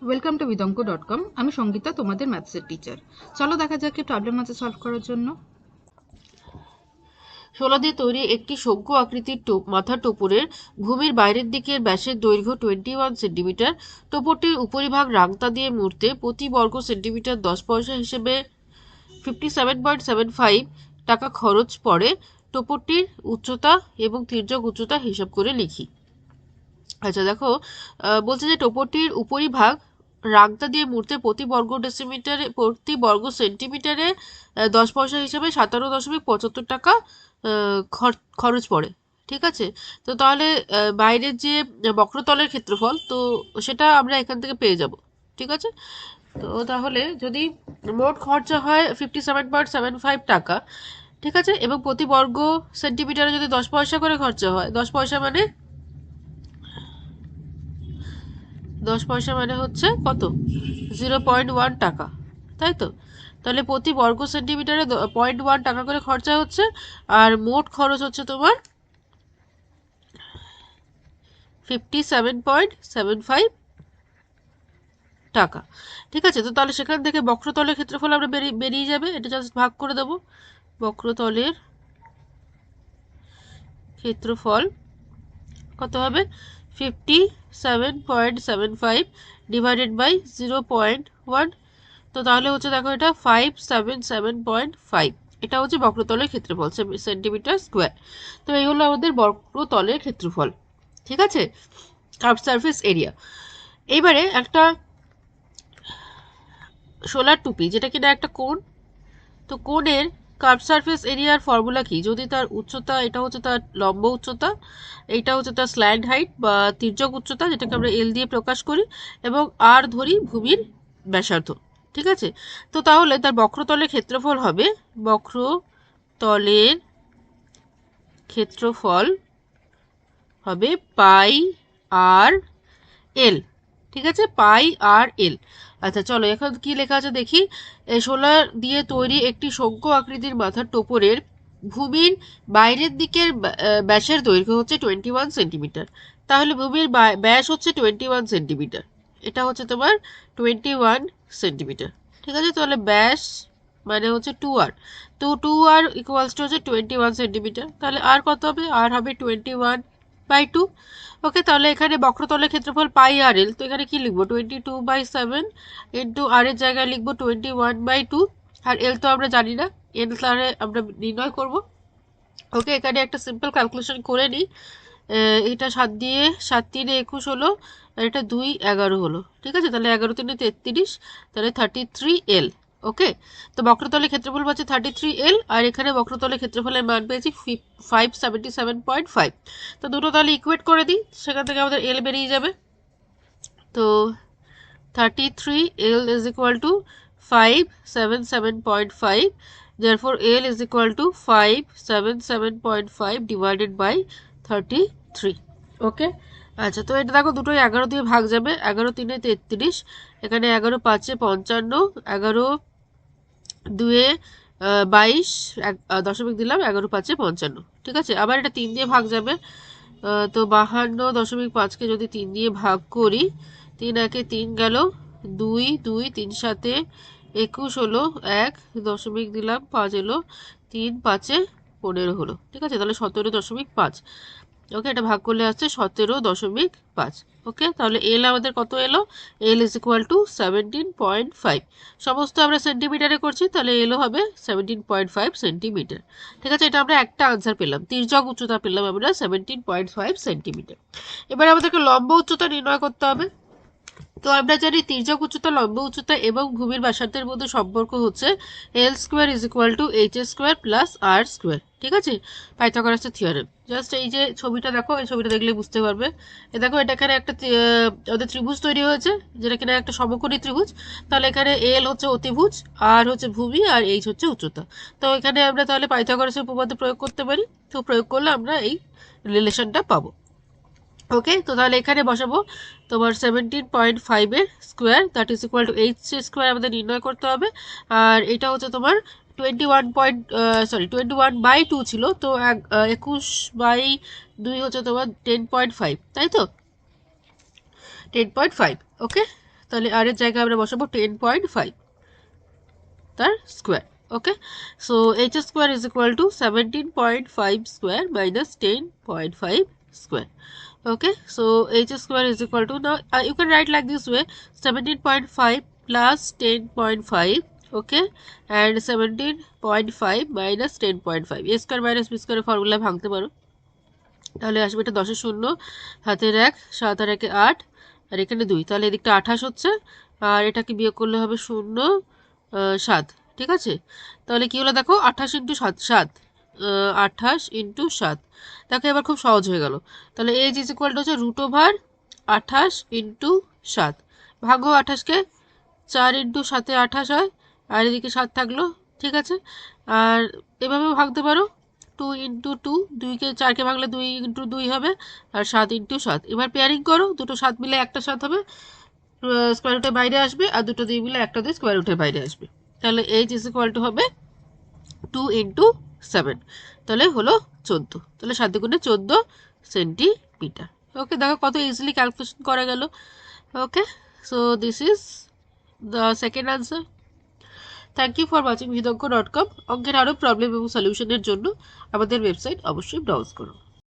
Welcome to vidonko.com। আমি সঙ্গীতা, তোমাদের ম্যাথসের teacher. চলো দেখা যাক কি প্রবলেম আছে সলভ করার জন্য। 16 দিয়ে তৈরি একটি শঙ্কু আকৃতির মাথার টোপরের ভূমির বাইরের দিকের ব্যাসের দৈর্ঘ্য 21 সেন্টিমিটার। টোপরটির উপরিভাগ রাংতা দিয়ে মুড়তে প্রতি বর্গ সেন্টিমিটার 10 পয়সা হিসেবে 57.75 টাকা খরচ পড়ে। টোপরটির উচ্চতা এবং তির্যক উচ্চতা হিসাব করে লিখি। আচ্ছা দেখো, বলছে যে টোপরটির উপরিভাগ রাংতা দিয়ে মুড়তে প্রতি বর্গ সেন্টিমিটারে 10 পয়সা হিসেবে 57.75 টাকা খরচ পড়ে। ঠিক আছে, তো তাহলে বাইরের যে বক্রতলের ক্ষেত্রফল, তো সেটা আমরা এখান থেকে পেয়ে যাব। ঠিক আছে, তো তাহলে যদি মোট খরচা হয় 57.75 টাকা, ঠিক আছে, এবং প্রতি বর্গ সেন্টিমিটারে যদি 10 পয়সা করে খরচা হয়, 10 পয়সা মানে 10 পয়সা মানে হচ্ছে কত? 0.1 টাকা, তাই তো? তাহলে প্রতি বর্গ সেন্টিমিটারে 0.1 টাকা করে খরচা হচ্ছে, আর মোট খরচ হচ্ছে তোমার 57.75 টাকা। ঠিক আছে, তো তাহলে সেখান থেকে বক্রতলের ক্ষেত্রফল আমরা বেরিয়ে যাবে, এটা জাস্ট ভাগ করে দেবো। বক্রতলের ক্ষেত্রফল কত হবে? 57.75 ডিভাইডেড বাই 0.1। তো তাহলে হচ্ছে দেখো এটা 577.5, এটা হচ্ছে বক্রতলের ক্ষেত্রফল সেন্টিমিটার স্কোয়ার। তো এই হলো আমাদের বক্রতলের ক্ষেত্রফল। ঠিক আছে, কার্ভ সারফেস এরিয়া। এইবারে একটা সোলার টুপি, যেটা কিনা একটা কোণ, তো কোণের কার্ভ সারফেস এরিয়ার ফর্মুলা কি? যদি তার উচ্চতা, এটা হচ্ছে তার লম্ব উচ্চতা, এইটা হচ্ছে তার স্ল্যান্ট হাইট বা তির্যক উচ্চতা, যেটাকে আমরা এল দিয়ে প্রকাশ করি, এবং আর ধরি ভূমির ব্যাসার্ধ। ঠিক আছে, তো তাহলে তার বক্রতলের ক্ষেত্রফল হবে, বক্রতলের ক্ষেত্রফল হবে পাই আর এল। ঠিক আছে, পাই আর এল। আচ্ছা চলো, এখন কি লেখা আছে দেখি। সোলার দিয়ে তৈরি একটি শঙ্কু আকৃতির মাথার টোপরের ভূমির বাইরের দিকের ব্যাসের দৈর্ঘ্য হচ্ছে 21 সেন্টিমিটার। তাহলে ভূমির ব্যাস হচ্ছে 21 সেন্টিমিটার, এটা হচ্ছে তোমার 21 সেন্টিমিটার। ঠিক আছে, তাহলে ব্যাস মানে হচ্ছে 2r, তো 2r ইকুয়ালস টু হচ্ছে 21 সেন্টিমিটার। তাহলে আর কত হবে? আর হবে 21/2। ওকে, তাহলে এখানে বক্রতলের ক্ষেত্রফল পাই আর এল, তো এখানে কি লিখবো? 22/7 ইন্টু আর এর জায়গায় লিখবো 21/2। আর এল তো আমরা জানি না, এল তাহলে আমরা নির্ণয় করব। ওকে, এখানে একটা সিম্পল ক্যালকুলেশন করে নিই। এটা 7 দিয়ে 7 × 3 = 21 হলো, আর এটা 2 × 11 হলো। ঠিক আছে, তাহলে 11×3 = 33, তাহলে 33L। ওকে, তো বক্রতলের ক্ষেত্রফল পাচ্ছি 33L, আর এখানে বক্রতলের ক্ষেত্রফলের মান পেয়েছি 577.5। তো দুটো তাহলে ইকুয়েট করে দিই, সেখান থেকে আমাদের এল বেরিয়ে যাবে। তো 33L is equal to 577.5, therefore L is equal to 577.5 divided by 33। ওকে, আচ্ছা, তো এটা দেখো দুটোই 11 দিয়ে ভাগ যাবে, 11×3 = 33, এখানে 11×5 = 55, 11×2 = 22, দশমিক দিলাম, 11×5 = 55। ঠিক আছে, আবার এটা 3 দিয়ে ভাগ যাবে, তো 52.5কে যদি 3 দিয়ে ভাগ করি, 3 × 1 = 3 গেল, 2 2 3 7 21 হলো, 1 দশমিক দিলাম, 5 এলো, 3 5 15 হলো। ঠিক আছে, তাহলে 17.5। ওকে, এটা ভাগ করলে আসছে 17.5। ওকে, তাহলে এল আমাদের কত এলো? এল ইজ ইকুয়াল টু 17.5। সমস্ত আমরা সেন্টিমিটারে করছি, তাহলে এলও হবে 17.5 সেন্টিমিটার। ঠিক আছে, এটা আমরা একটা আনসার পেলাম, তির্যক উচ্চতা পেলাম আমরা 17.5 সেন্টিমিটার। এবার আমাদেরকে লম্ব উচ্চতা নির্ণয় করতে হবে। তো আমরা জানি তির্যক উচ্চতা, লম্ব উচ্চতা এবং ভূমির ব্যাসার্ধের মধ্যে সম্পর্ক হচ্ছে L² = H² + R²। ঠিক আছে, পাইথাগোরাসের থিওরেম। জাস্ট এই যে ছবিটা দেখো, এই ছবিটা দেখলে বুঝতে পারবে। দেখো, এটা এখানে একটা আমাদের ত্রিভুজ তৈরি হয়েছে, যেটা কিনা একটা সমকোণী ত্রিভুজ। তাহলে এখানে এল হচ্ছে অতিভুজ, আর হচ্ছে ভূমি, আর এইচ হচ্ছে উচ্চতা। তো এখানে আমরা তাহলে পাইথাগোরাসের উপপাদ্য প্রয়োগ করতে পারি। তো প্রয়োগ করলে আমরা এই রিলেশনটা পাবো। ওকে, তো তাহলে এখানে বসাবো তোমার 17.5 এর square, that is equal to H² আমাদের নির্ণয় করতে হবে। আর এটা হচ্ছে তোমার 21/2 ছিল, তো 21/2 হচ্ছে তোমার 10.5, তাই তো? 10.5। ওকে, তাহলে আর এর জায়গায় আমরা বসাবো 10.5 তার square. Okay, so H square is equal to 17.5 square minus 10.5 square. Okay, so h square is equal to, now you can write like this way, 17.5 plus 10.5, okay, and 17.5 minus 10.5, a square minus b square formula ভাঙতে পারো, তাহলে আসবে এটা 10 শূন্য হাতের 1 7 আর 1 8 আর এখানে 2, তাহলে এদিকটা 28 হচ্ছে আর এটাকে বিয়োগ করলে হবে 0 7। ঠিক আছে, তাহলে কি হলো দেখো 28 ইন্টু 7 7 28 ইন্টু 7, দেখো এবার খুব সহজ হয়ে গেল। তাহলে এজ ইজ ইকুয়াল টু হচ্ছে রুট ওভার 28 ইন্টু 7, ভাগো 28কে 4 ইন্টু 7-এ 28 হয় আর এদিকে 7 থাকলো। ঠিক আছে, আর এভাবেও ভাগতে পারো 2 ইন্টু 2, 2কে 4কে ভাগলে 2 ইন্টু 2 হবে আর 7 ইন্টু 7। এবার পেয়ারিং করো, দুটো 7 মিলে একটা 7 হবে, স্কোয়ার রুটের বাইরে আসবে, আর দুটো 2 মিলে একটা 2 স্কোয়ার রুটের বাইরে আসবে। তাহলে এইচ ইজ ইকুয়াল টু হবে 2 ইন্টু 7, তাহলে হলো 14, তাহলে 7 গুণে 14 সেন্টিমিটার। ওকে, দেখো কত ইজিলি ক্যালকুলেশন করা গেল। Okay, so this is the second answer. Thank you for watching বিদজ্ঞ.com। অঙ্কের আরও প্রবলেম এবং সলিউশনের জন্য আমাদের ওয়েবসাইট অবশ্যই ব্রাউজ করুন।